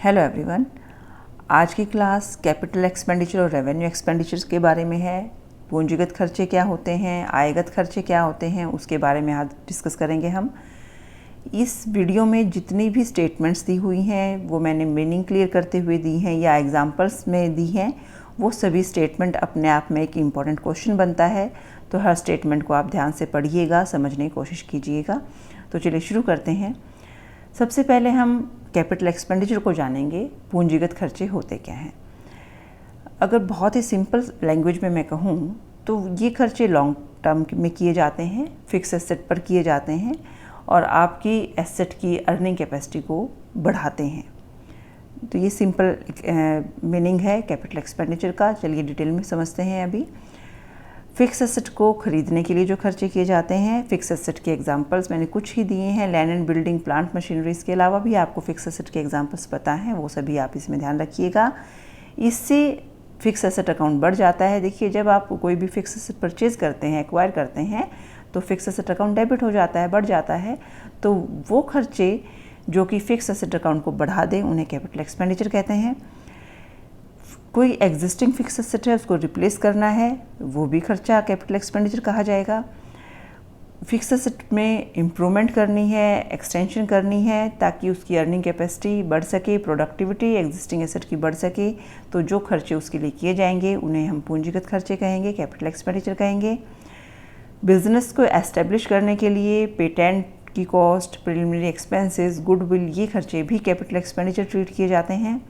Hello everyone. आज की class capital expenditure और रेवेन्यू एक्सपेंडिचर्स के बारे में है। पूंजीगत खर्चे क्या होते हैं, आयगत खर्चे क्या होते हैं, उसके बारे में आज डिस्कस करेंगे हम। इस वीडियो में जितनी भी स्टेटमेंट्स दी हुई हैं वो मैंने मीनिंग क्लियर करते हुए दी हैं या एग्जांपल्स में दी हैं। वो सभी स्टेटमेंट अपने आप में एक इम्पॉर्टेंट क्वेश्चन बनता है, तो हर स्टेटमेंट को आप ध्यान से पढ़िएगा, समझने की कोशिश कीजिएगा। तो चलिए शुरू करते हैं। सबसे पहले हम कैपिटल एक्सपेंडिचर को जानेंगे। पूंजीगत खर्चे होते क्या हैं। अगर बहुत ही सिंपल लैंग्वेज में मैं कहूँ तो ये खर्चे लॉन्ग टर्म में किए जाते हैं, फिक्स एसेट पर किए जाते हैं और आपकी एसेट की अर्निंग कैपेसिटी को बढ़ाते हैं। तो ये सिंपल मीनिंग है कैपिटल एक्सपेंडिचर का। चलिए डिटेल में समझते हैं अभी। फिक्स एसेट को खरीदने के लिए जो खर्चे किए जाते हैं, फिक्स एसेट के एग्जांपल्स मैंने कुछ ही दिए हैं। Land and building, plant machineries के अलावा भी आपको फिक्स एसेट के एग्जांपल्स पता हैं, वो सभी आप इसमें ध्यान रखिएगा। इससे फिक्स एसेट अकाउंट बढ़ जाता है। देखिए, जब आप कोई भी फिक्स एसेट परचेज करते हैं, एक्वायर करते हैं, तो फिक्स एसेट अकाउंट डेबिट हो जाता है, बढ़ जाता है। तो वो खर्चे जो कि फिक्स एसेट अकाउंट को बढ़ा दें उन्हें कैपिटल एक्सपेंडिचर कहते हैं। कोई एग्जिस्टिंग फिक्स एसेट है, उसको रिप्लेस करना है, वो भी खर्चा कैपिटल एक्सपेंडिचर कहा जाएगा। फिक्स एसेट में इम्प्रूवमेंट करनी है, एक्सटेंशन करनी है ताकि उसकी अर्निंग कैपेसिटी बढ़ सके, प्रोडक्टिविटी एग्जिस्टिंग एसेट की बढ़ सके, तो जो खर्चे उसके लिए किए जाएंगे उन्हें हम पूंजीगत खर्चे कहेंगे, कैपिटल एक्सपेंडिचर कहेंगे। बिजनेस को एस्टेब्लिश करने के लिए पेटेंट की कॉस्ट, प्रिलिमिनरी एक्सपेंसेस, गुडविल, ये खर्चे भी कैपिटल एक्सपेंडिचर ट्रीट किए जाते हैं।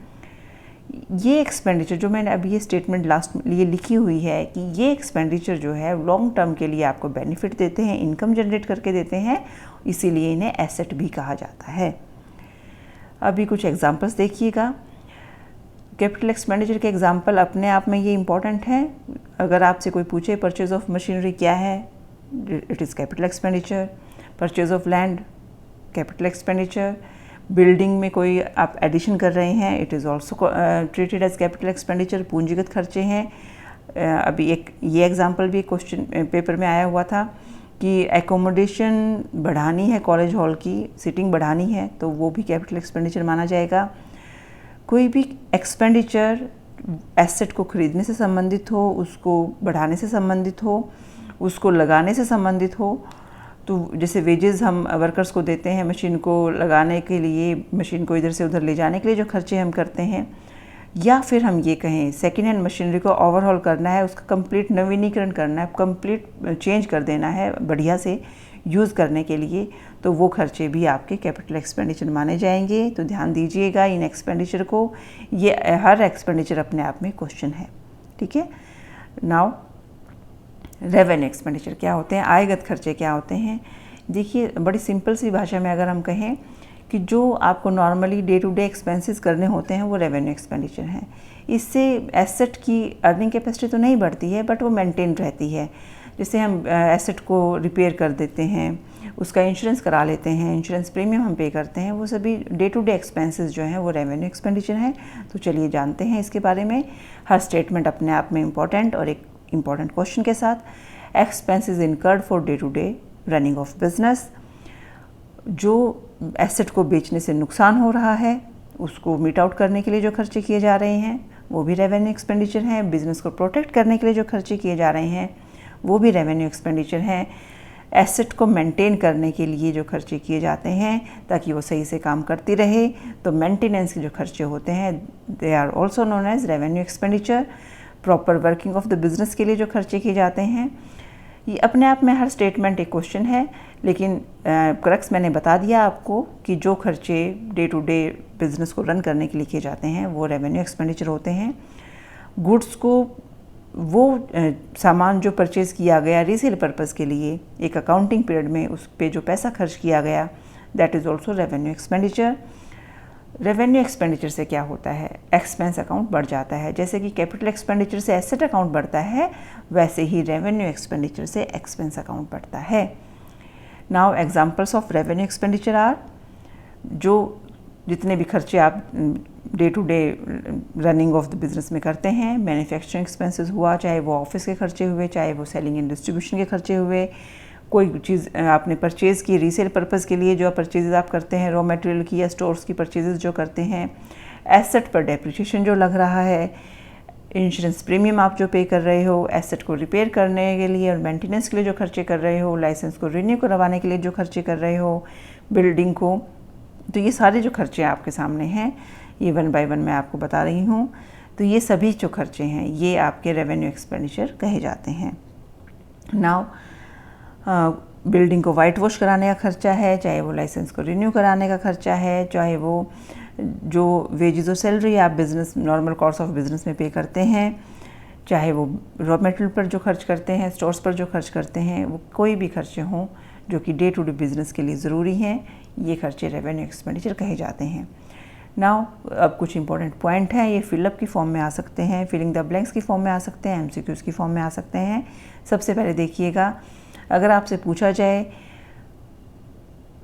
ये एक्सपेंडिचर जो मैंने अभी ये स्टेटमेंट लास्ट में ये लिखी हुई है कि ये एक्सपेंडिचर जो है लॉन्ग टर्म के लिए आपको बेनिफिट देते हैं, इनकम जनरेट करके देते हैं, इसीलिए इन्हें एसेट भी कहा जाता है। अभी कुछ एग्जांपल्स देखिएगा। कैपिटल एक्सपेंडिचर के एग्जांपल अपने आप में ये इम्पॉर्टेंट है। अगर आपसे कोई पूछे परचेज ऑफ मशीनरी क्या है, it is capital expenditure. Purchase of land, capital expenditure. Building में कोई आप एडिशन कर रहे हैं, it is also treated as capital expenditure, पूंजीगत खर्चे हैं। अभी एक ये एग्जांपल भी क्वेश्चन पेपर में आया हुआ था कि एकोमोडेशन बढ़ानी है, कॉलेज हॉल की सीटिंग बढ़ानी है, तो वो भी कैपिटल एक्सपेंडिचर माना जाएगा। कोई भी एक्सपेंडिचर एसेट को खरीदने से संबंधित हो, उसको बढ़ाने से संबंधित हो, उसको लगाने से संबंधित हो, तो जैसे वेजेस हम वर्कर्स को देते हैं मशीन को लगाने के लिए, मशीन को इधर से उधर ले जाने के लिए जो खर्चे हम करते हैं, या फिर हम ये कहें सेकेंड हैंड मशीनरी को ओवरहॉल करना है, उसका कंप्लीट नवीनीकरण करना है, कंप्लीट चेंज कर देना है बढ़िया से यूज़ करने के लिए, तो वो खर्चे भी आपके कैपिटल एक्सपेंडिचर माने जाएंगे। तो ध्यान दीजिएगा इन एक्सपेंडिचर को। ये हर एक्सपेंडिचर अपने आप में क्वेश्चन है, ठीक है। नाउ रेवेन्यू एक्सपेंडिचर क्या होते हैं, आयगत खर्चे क्या होते हैं। देखिए, बड़ी सिंपल सी भाषा में अगर हम कहें कि जो आपको normally day to day expenses करने होते हैं वो रेवेन्यू एक्सपेंडिचर हैं। इससे एसेट की अर्निंग कैपेसिटी तो नहीं बढ़ती है, बट वो मेंटेन रहती है। जैसे हम एसेट को रिपेयर कर देते हैं, उसका इंश्योरेंस करा लेते हैं, इंश्योरेंस प्रीमियम हम पे करते हैं, वो सभी डे टू डे एक्सपेंसेस जो हैं वो रेवेन्यू एक्सपेंडिचर हैं। तो चलिए जानते हैं इसके बारे में। हर स्टेटमेंट अपने आप में इम्पॉर्टेंट और एक इम्पॉर्टेंट क्वेश्चन के साथ। Expenses incurred for day to day running of business, जो एसेट को बेचने से नुकसान हो रहा है उसको मीट आउट करने के लिए जो खर्चे किए जा रहे हैं वो भी रेवेन्यू एक्सपेंडिचर हैं। बिजनेस को प्रोटेक्ट करने के लिए जो खर्चे किए जा रहे हैं वो भी रेवेन्यू एक्सपेंडिचर हैं। एसेट को मेंटेन करने के लिए जो खर्चे किए जाते हैं ताकि वो सही से काम करती रहे, तो मेंटेनेंस के जो खर्चे होते हैं they are also known as revenue expenditure. Proper working of the business के लिए जो खर्चे किए जाते हैं, ये अपने आप में हर स्टेटमेंट एक क्वेश्चन है, लेकिन क्रक्स मैंने बता दिया आपको कि जो खर्चे डे टू डे बिज़नेस को रन करने के लिए किए जाते हैं वो रेवेन्यू एक्सपेंडिचर होते हैं। गुड्स को, वो सामान जो परचेज़ किया गया रीसेल पर्पज़ के लिए एक अकाउंटिंग पीरियड में उस पे जो पैसा खर्च किया गया, that is also revenue expenditure. Revenue expenditure से क्या होता है, एक्सपेंस अकाउंट बढ़ जाता है। जैसे कि कैपिटल एक्सपेंडिचर से एसेट अकाउंट बढ़ता है, वैसे ही रेवेन्यू एक्सपेंडिचर से एक्सपेंस अकाउंट बढ़ता है। Now examples of revenue expenditure are, जो जितने भी खर्चे आप day to day running of the business में करते हैं, मैन्युफैक्चरिंग एक्सपेंसेस हुआ, चाहे वो ऑफिस के खर्चे हुए, चाहे वो सेलिंग एंड डिस्ट्रीब्यूशन के खर्चे हुए, कोई चीज़ आपने परचेज़ की रीसेल पर्पज़ के लिए, जो परचेज़ आप करते हैं रॉ मटेरियल की या स्टोर्स की परचेज़ जो करते हैं, एसेट पर डेप्रिसिएशन जो लग रहा है, इंश्योरेंस प्रीमियम आप जो पे कर रहे हो, एसेट को रिपेयर करने के लिए और मेंटेनेंस के लिए जो खर्चे कर रहे हो, लाइसेंस को रिन्यू करवाने के लिए जो खर्चे कर रहे हो, बिल्डिंग को, तो ये सारे जो खर्चे आपके सामने हैं, ये 1 बाय 1 मैं आपको बता रही हूँ। तो ये सभी जो खर्चे हैं ये आपके रेवेन्यू एक्सपेंडिचर कहे जाते हैं। नाउ बिल्डिंग को वाइट वॉश कराने का खर्चा है, चाहे वो लाइसेंस को रिन्यू कराने का खर्चा है, चाहे वो जो वेजेस और सैलरी आप business normal course of business में पे करते हैं, चाहे वो रॉ मटेरियल पर जो खर्च करते हैं, स्टोर्स पर जो खर्च करते हैं, वो कोई भी खर्चे हों जो कि डे टू डे बिज़नेस के लिए ज़रूरी हैं, ये खर्चे रेवेन्यू एक्सपेंडिचर कहे जाते हैं। नाउ अब कुछ इंपॉर्टेंट पॉइंट हैं, ये फिलअप की फॉर्म में आ सकते हैं, फिलिंग द ब्लैंक्स की फॉर्म में आ सकते हैं, MCQs की फॉर्म में आ सकते हैं। सबसे पहले देखिएगा, अगर आपसे पूछा जाए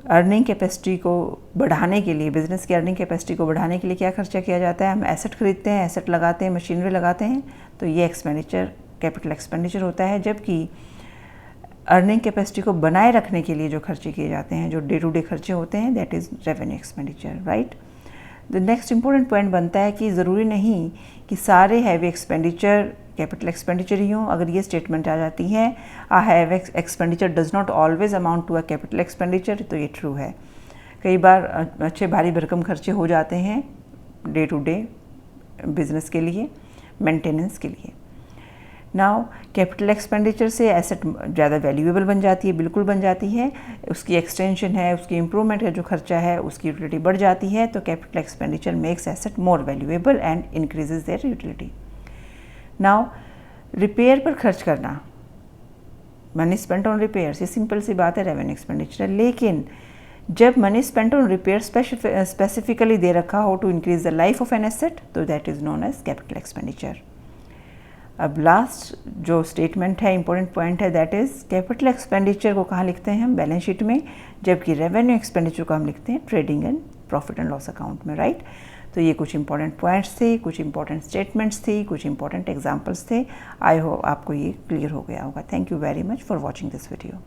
अर्निंग कैपेसिटी को बढ़ाने के लिए, बिज़नेस की अर्निंग कैपेसिटी को बढ़ाने के लिए क्या खर्चा किया जाता है, हम एसेट खरीदते हैं, एसेट लगाते हैं, मशीनरी लगाते हैं, तो ये एक्सपेंडिचर कैपिटल एक्सपेंडिचर होता है। जबकि अर्निंग कैपेसिटी को बनाए रखने के लिए जो खर्चे किए जाते हैं, जो डे टू डे खर्चे होते हैं, that is revenue expenditure, right. The next important point बनता है कि ज़रूरी नहीं कि सारे हैवी एक्सपेंडिचर कैपिटल एक्सपेंडिचर ही हों। अगर ये स्टेटमेंट आ जाती है, a heavy expenditure does not always amount to a capital expenditure, तो ये ट्रू है। कई बार अच्छे भारी भरकम खर्चे हो जाते हैं डे टू डे बिजनेस के लिए, मेंटेनेंस के लिए। नाउ कैपिटल एक्सपेंडिचर से एसेट ज़्यादा वैल्यूएबल बन जाती है, बिल्कुल बन जाती है, उसकी एक्सटेंशन है, उसकी इम्प्रूवमेंट का जो खर्चा है, उसकी यूटिलिटी बढ़ जाती है, तो capital expenditure makes asset more valuable and increases their utility. Now repair पर खर्च करना, मनी स्पेंट ऑन रिपेयर्स, ये सिंपल सी बात है, रेवेन्यू एक्सपेंडिचर। लेकिन जब money spent on repair specifically दे रखा हो to increase the life of an asset, तो that is known as capital expenditure. अब लास्ट जो स्टेटमेंट है, इंपॉर्टेंट पॉइंट है, दैट इज़ कैपिटल एक्सपेंडिचर को कहाँ लिखते हैं हम, बैलेंस शीट में, जबकि रेवेन्यू एक्सपेंडिचर को हम लिखते हैं trading and profit and loss account में, राइट। तो ये कुछ इंपॉर्टेंट पॉइंट्स थे, कुछ इंपॉर्टेंट स्टेटमेंट्स थी, कुछ इंपॉर्टेंट एग्जाम्पल्स थे। आई होप आपको ये क्लियर हो गया होगा। Thank you very much for watching this video.